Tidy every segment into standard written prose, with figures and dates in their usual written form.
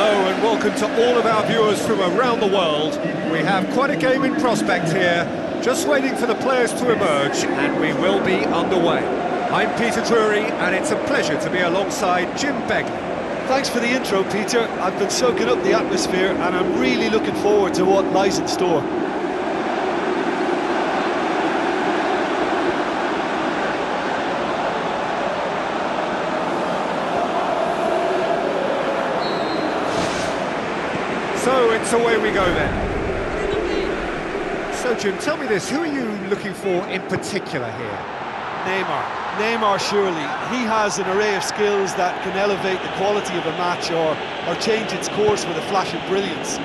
Hello and welcome to all of our viewers from around the world. We have quite a game in prospect here, just waiting for the players to emerge, and we will be underway. I'm Peter Drury, and it's a pleasure to be alongside Jim Begley. Thanks for the intro, Peter. I've been soaking up the atmosphere, and I'm really looking forward to what lies in store. So it's away we go then. So Jim, tell me this, who are you looking for in particular here? Neymar, surely. He has an array of skills that can elevate the quality of a match or change its course with a flash of brilliance.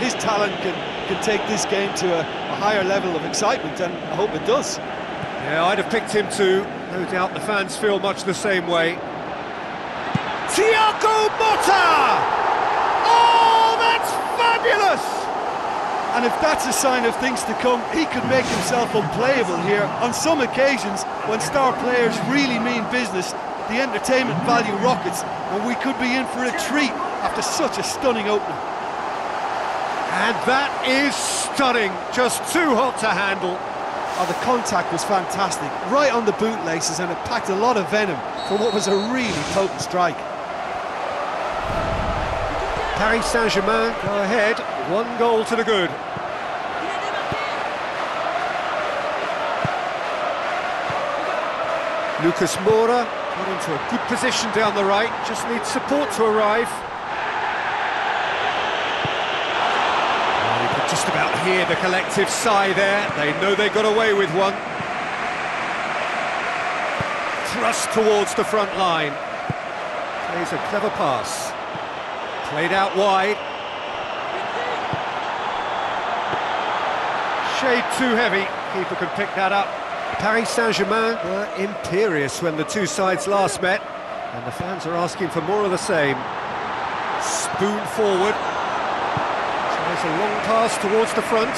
His talent can take this game to a higher level of excitement, and I hope it does. Yeah, I'd have picked him too. No doubt the fans feel much the same way. Thiago Motta! Oh, that's fabulous! And if that's a sign of things to come, he could make himself unplayable here. On some occasions, when star players really mean business, the entertainment value rockets, and we could be in for a treat after such a stunning opening. And that is stunning, just too hot to handle. Oh, the contact was fantastic, right on the bootlaces, and it packed a lot of venom for what was a really potent strike. Paris Saint-Germain go ahead, 1 goal to the good. Lucas Moura got into a good position down the right, just needs support to arrive. Oh, you can just about hear the collective sigh there. They know they got away with one. Thrust towards the front line. Plays a clever pass. Played out wide. Shade too heavy. Keeper could pick that up. Paris Saint-Germain were imperious when the two sides last met, and the fans are asking for more of the same. Spoon forward. Tries a long pass towards the front.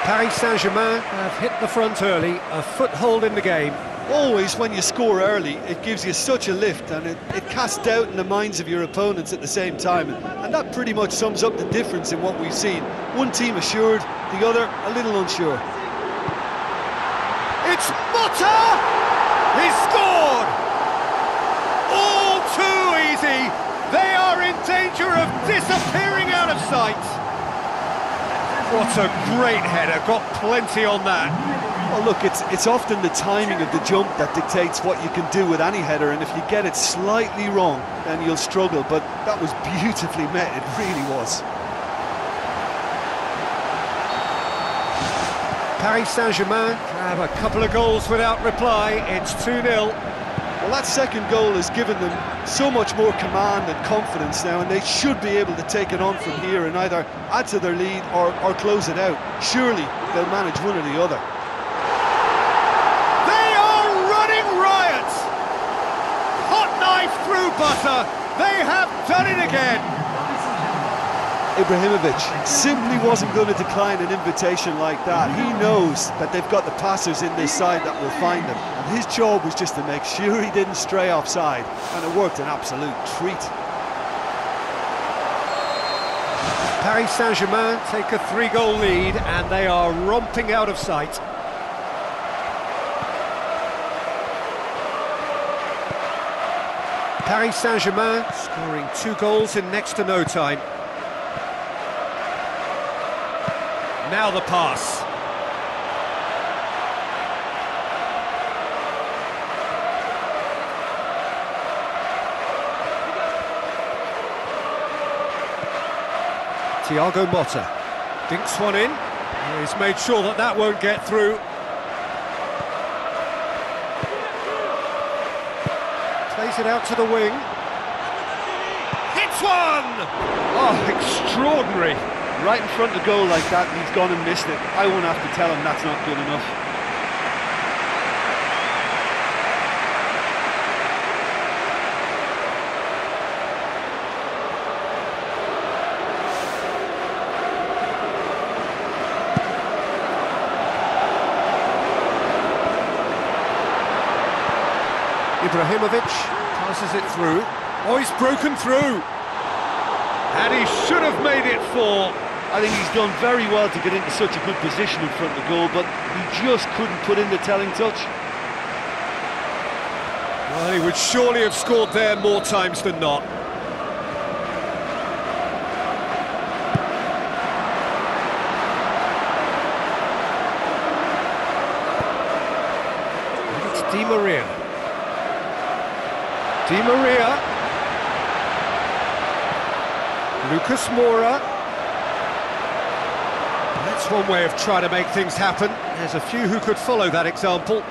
Paris Saint-Germain have hit the front early, a foothold in the game. Always, when you score early, it gives you such a lift, and it casts doubt in the minds of your opponents at the same time, and that pretty much sums up the difference in what we've seen. One team assured, the other a little unsure. It's Motta! He's scored! All too easy! They are in danger of disappearing out of sight! What a great header, got plenty on that. Well, look, it's often the timing of the jump that dictates what you can do with any header, and if you get it slightly wrong, then you'll struggle, but that was beautifully met, it really was. Paris Saint-Germain have a couple of goals without reply, it's 2-0. Well, that second goal has given them so much more command and confidence now, and they should be able to take it on from here and either add to their lead or close it out. Surely they'll manage one or the other. Through butter, they have done it again. Ibrahimovic simply wasn't going to decline an invitation like that. He knows that they've got the passers in this side that will find him, and his job was just to make sure he didn't stray offside, and it worked an absolute treat. Paris Saint-Germain take a 3-goal lead, and they are romping out of sight. Paris Saint-Germain scoring 2 goals in next to no time. Now the pass. Thiago Motta dinks one in. He's made sure that that won't get through. Plays it out to the wing. Hits one! Oh, extraordinary. Right in front of goal like that, and he's gone and missed it. I won't have to tell him that's not good enough. Ibrahimovic Passes it through. Oh, he's broken through. And he should have made it 4. I think he's done very well to get into such a good position in front of the goal, but he just couldn't put in the telling touch. Well, he would surely have scored there more times than not. It's Di Maria. Di Maria. Lucas Moura. That's one way of trying to make things happen. There's a few who could follow that example.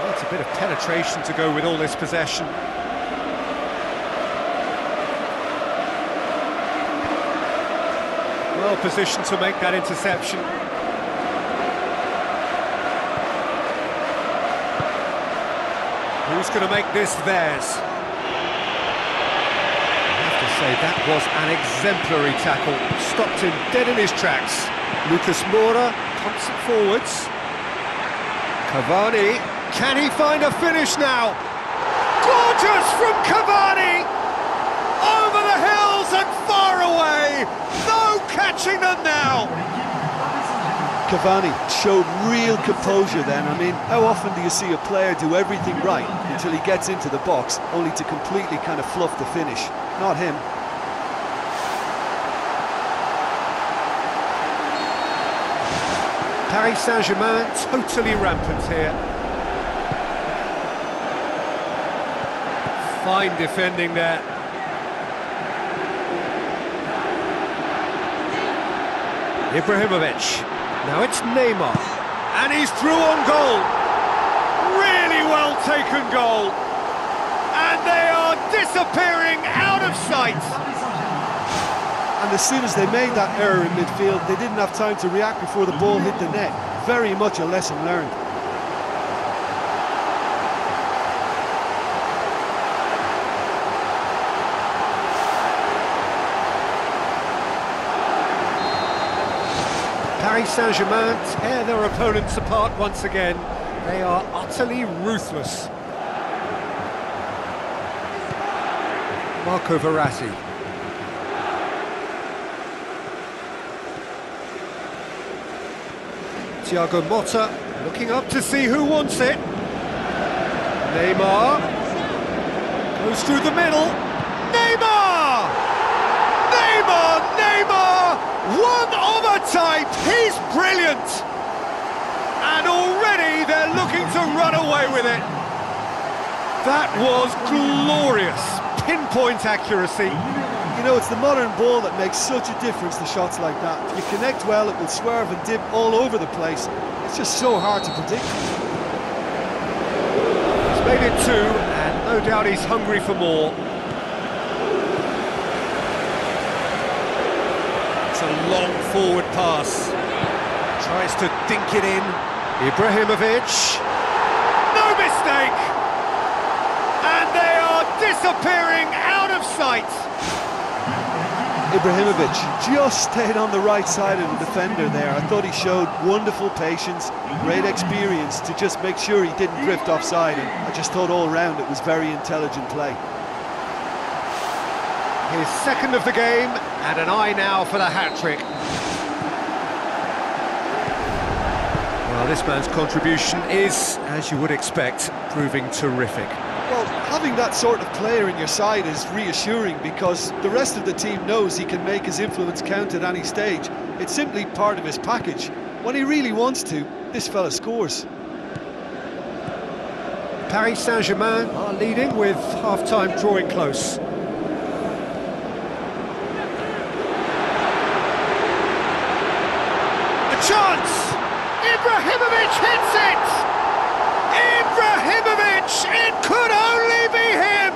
Well, it's a bit of penetration to go with all this possession. Well positioned to make that interception. Who's going to make this theirs? I have to say, that was an exemplary tackle. Stopped him dead in his tracks. Lucas Moura pumps it forwards. Cavani, can he find a finish now? Gorgeous from Cavani! Over the hills and far away! No catching them now! Cavani showed real composure then. I mean, how often do you see a player do everything right until he gets into the box, only to completely kind of fluff the finish? Not him. Paris Saint-Germain totally rampant here. Fine defending there. Ibrahimovic. Now it's Neymar, and he's through on goal. Really well taken goal. And they are disappearing out of sight. And as soon as they made that error in midfield, they didn't have time to react before the ball hit the net. Very much a lesson learned. Paris Saint-Germain tear their opponents apart once again. They are utterly ruthless. Marco Verratti. Thiago Motta looking up to see who wants it. Neymar goes through the middle. Neymar! Neymar! Neymar! One of a type! He's brilliant! And already they're looking to run away with it. That was glorious. Pinpoint accuracy. You know, it's the modern ball that makes such a difference to shots like that. If you connect well, it will swerve and dip all over the place. It's just so hard to predict. He's made it 2, and no doubt he's hungry for more. It's a long forward pass. Tries to dink it in. Ibrahimovic. No mistake! And they are disappearing out of sight. Ibrahimovic just stayed on the right side of the defender there. I thought he showed wonderful patience, great experience to just make sure he didn't drift offside, and I just thought all round it was very intelligent play. His second of the game, and an eye now for the hat-trick. Well, this man's contribution is, as you would expect, proving terrific. Well, having that sort of player in your side is reassuring because the rest of the team knows he can make his influence count at any stage. It's simply part of his package. When he really wants to, this fella scores. Paris Saint-Germain are leading with half-time drawing close. A chance! Ibrahimovic hits it! Ibrahimovic! It could only be him!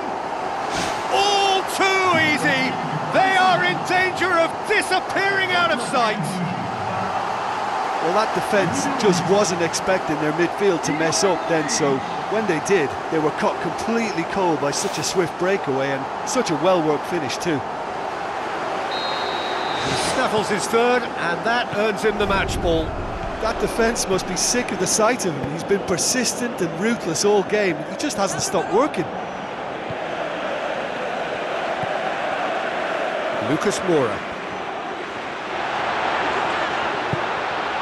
All too easy! They are in danger of disappearing out of sight! Well, that defence just wasn't expecting their midfield to mess up then, so when they did, they were caught completely cold by such a swift breakaway and such a well-worked finish too. He snaffles his third, and that earns him the match ball. That defence must be sick of the sight of him. He's been persistent and ruthless all game. He just hasn't stopped working. Lucas Moura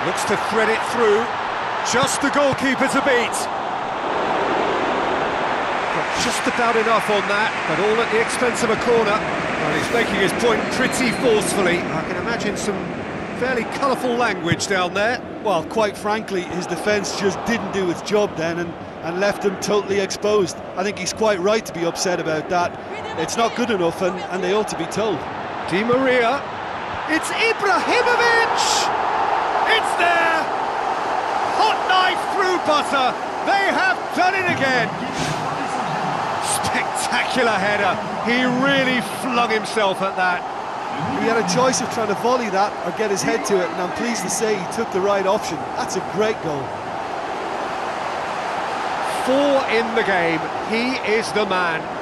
looks to thread it through. Just the goalkeeper to beat. Got just about enough on that, but all at the expense of a corner. Well, he's making his point pretty forcefully. I can imagine some fairly colourful language down there. Well, quite frankly, his defence just didn't do its job then and left him totally exposed. I think he's quite right to be upset about that. It's not good enough and they ought to be told. Di Maria, it's Ibrahimovic! It's there! Hot knife through butter, they have done it again! Spectacular header, he really flung himself at that. He had a choice of trying to volley that or get his head to it, and I'm pleased to say he took the right option. That's a great goal. 4 in the game, he is the man.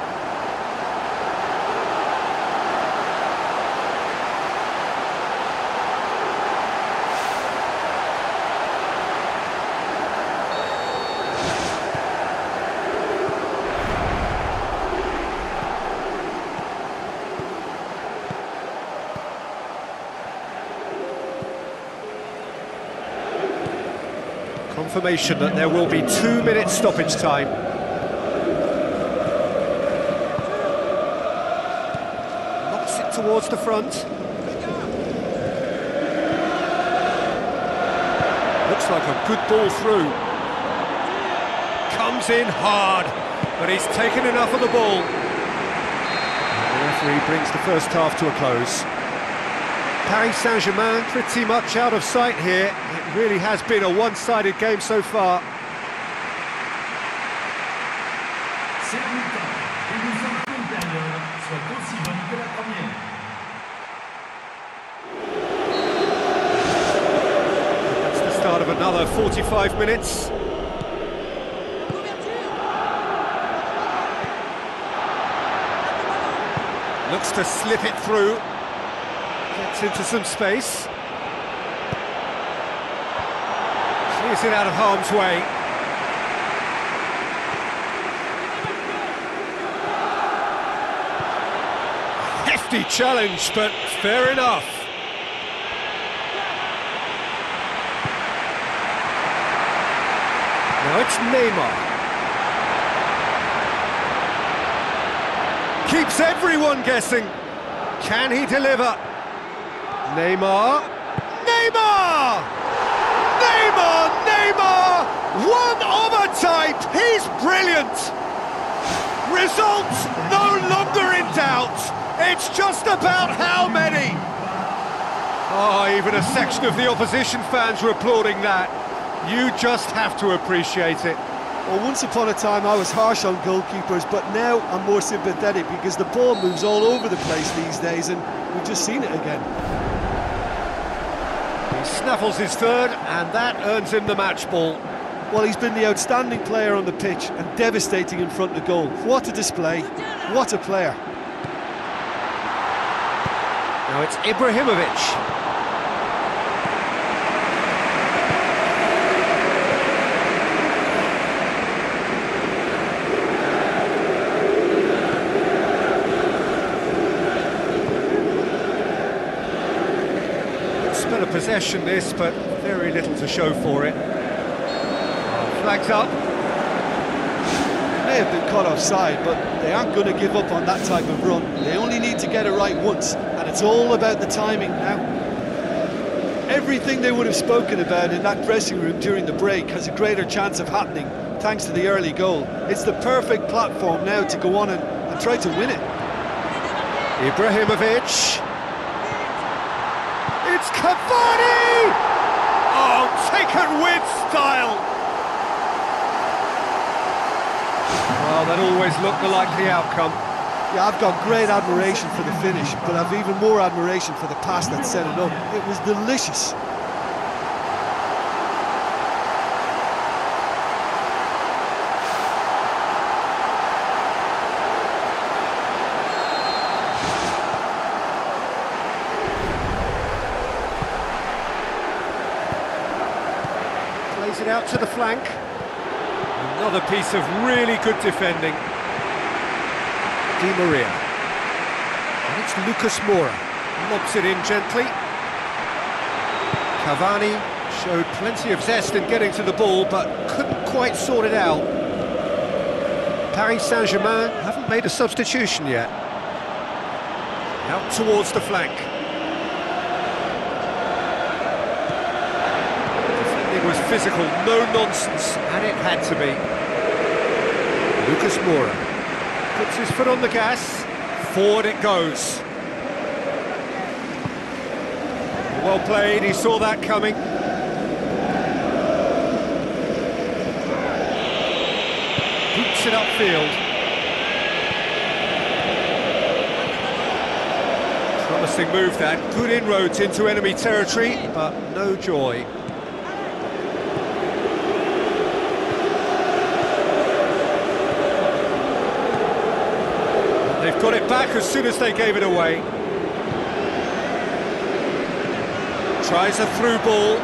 Confirmation that there will be 2 minutes stoppage time. Knocks it towards the front. Looks like a good ball through. Comes in hard, but he's taken enough of the ball. And the referee brings the first half to a close. Paris Saint-Germain pretty much out of sight here. It really has been a one-sided game so far. That's the start of another 45 minutes. Looks to slip it through. Gets into some space. Clears it out of harm's way. Hefty challenge, but fair enough. Now it's Neymar. Keeps everyone guessing. Can he deliver? Neymar. Neymar! Neymar! Neymar! One of a type! He's brilliant! Results no longer in doubt. It's just about how many. Oh, even a section of the opposition fans were applauding that. You just have to appreciate it. Well, once upon a time I was harsh on goalkeepers, but now I'm more sympathetic because the ball moves all over the place these days and we've just seen it again. He snaffles his third and that earns him the match ball. Well, he's been the outstanding player on the pitch and devastating in front of goal. What a display, what a player. Now it's Ibrahimovic. Spell of possession this, but very little to show for it. Flags up. They may have been caught offside, but they aren't going to give up on that type of run. They only need to get it right once, and it's all about the timing now. Everything they would have spoken about in that dressing room during the break has a greater chance of happening thanks to the early goal. It's the perfect platform now to go on and try to win it. Ibrahimovic. It's Cavani! Oh, taken with style! Well, that always looked the likely outcome. Yeah, I've got great admiration for the finish, but I've even more admiration for the pass that set it up. It was delicious. Plays it out to the flank. Another piece of really good defending. Di Maria. And it's Lucas Moura. Lobs it in gently. Cavani showed plenty of zest in getting to the ball, but couldn't quite sort it out. Paris Saint-Germain haven't made a substitution yet. Out towards the flank. Defending was physical, no nonsense, and it had to be. Lucas Moura puts his foot on the gas, forward it goes. Well played, he saw that coming. Boots it upfield. Promising move that, good inroads into enemy territory, but no joy. They've got it back as soon as they gave it away. Tries a through ball.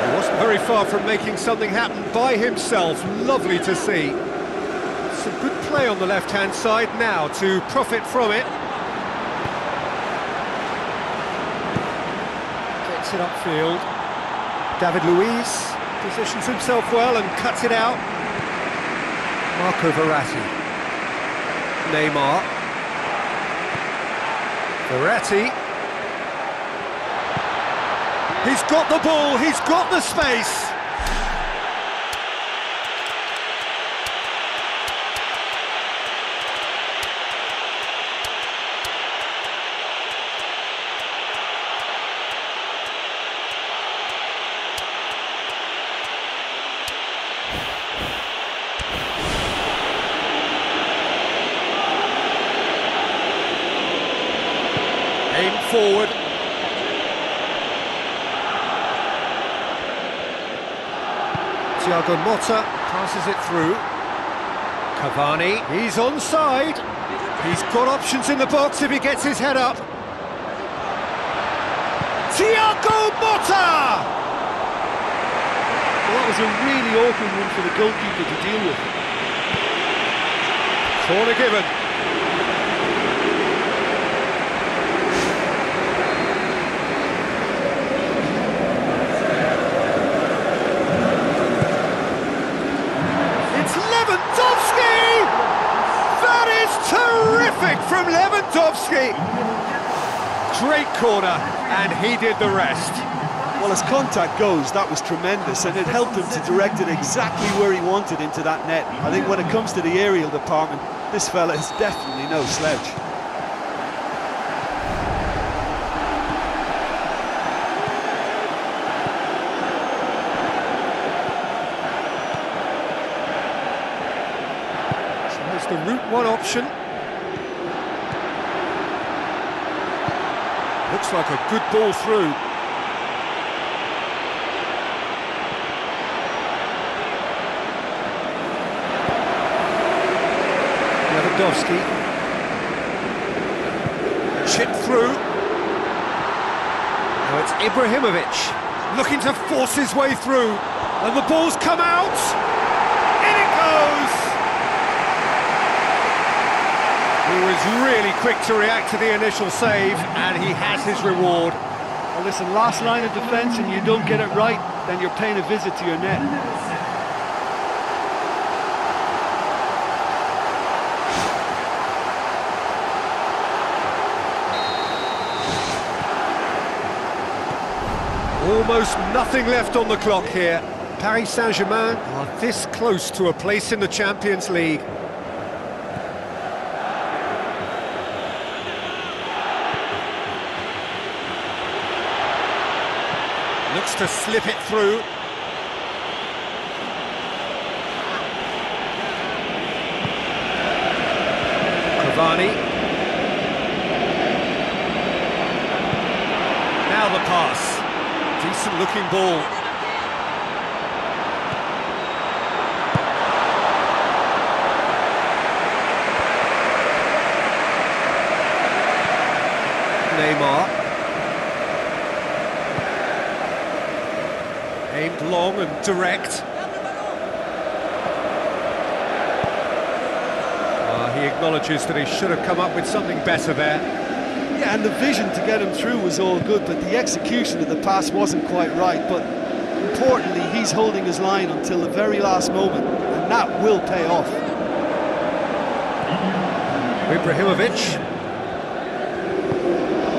He wasn't very far from making something happen by himself. Lovely to see. Some good play on the left-hand side now to profit from it. Gets it upfield. David Luiz positions himself well and cuts it out. Marco Verratti. Neymar. Verratti. He's got the ball, he's got the space. Aim forward. Thiago Motta passes it through. Cavani, he's onside. He's got options in the box if he gets his head up. Thiago Motta! Well, that was a really awkward one for the goalkeeper to deal with. Corner given. Terrific from Lewandowski! Great corner, and he did the rest. Well, as contact goes, that was tremendous, and it helped him to direct it exactly where he wanted into that net. I think when it comes to the aerial department, this fella is definitely no slouch. So it's the route one option. Looks like a good ball through. Lewandowski. Chip through. Now it's Ibrahimovic looking to force his way through. And the ball's come out. In it goes! He was really quick to react to the initial save, and he has his reward. Well, listen, last line of defence and you don't get it right, then you're paying a visit to your net. Almost nothing left on the clock here. Paris Saint-Germain are this close to a place in the Champions League. Looks to slip it through. Cavani. Now the pass. Decent looking ball. Neymar. Aimed long and direct. He acknowledges that he should have come up with something better there. Yeah, and the vision to get him through was all good, but the execution of the pass wasn't quite right. But importantly, he's holding his line until the very last moment, and that will pay off. Ibrahimovic.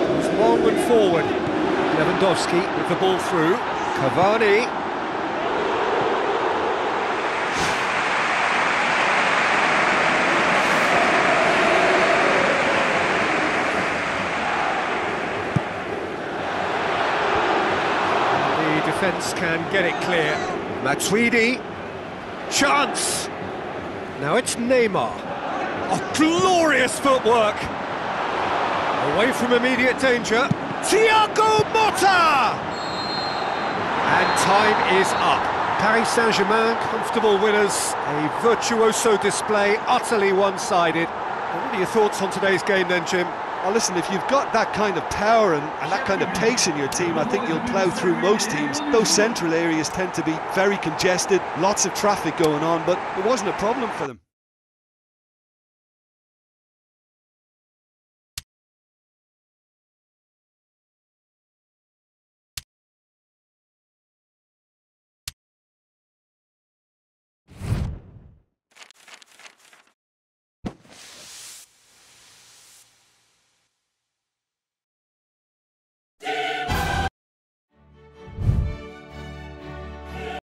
Goes long and forward. Lewandowski with the ball through. Cavani. Defence can get it clear. Matchday, chance! Now it's Neymar. Oh, glorious footwork! Away from immediate danger. Thiago Motta! And time is up. Paris Saint-Germain, comfortable winners. A virtuoso display, utterly one-sided. What are your thoughts on today's game then, Jim? Well, listen, if you've got that kind of power and that kind of pace in your team, I think you'll plough through most teams. Those central areas tend to be very congested, lots of traffic going on, but it wasn't a problem for them.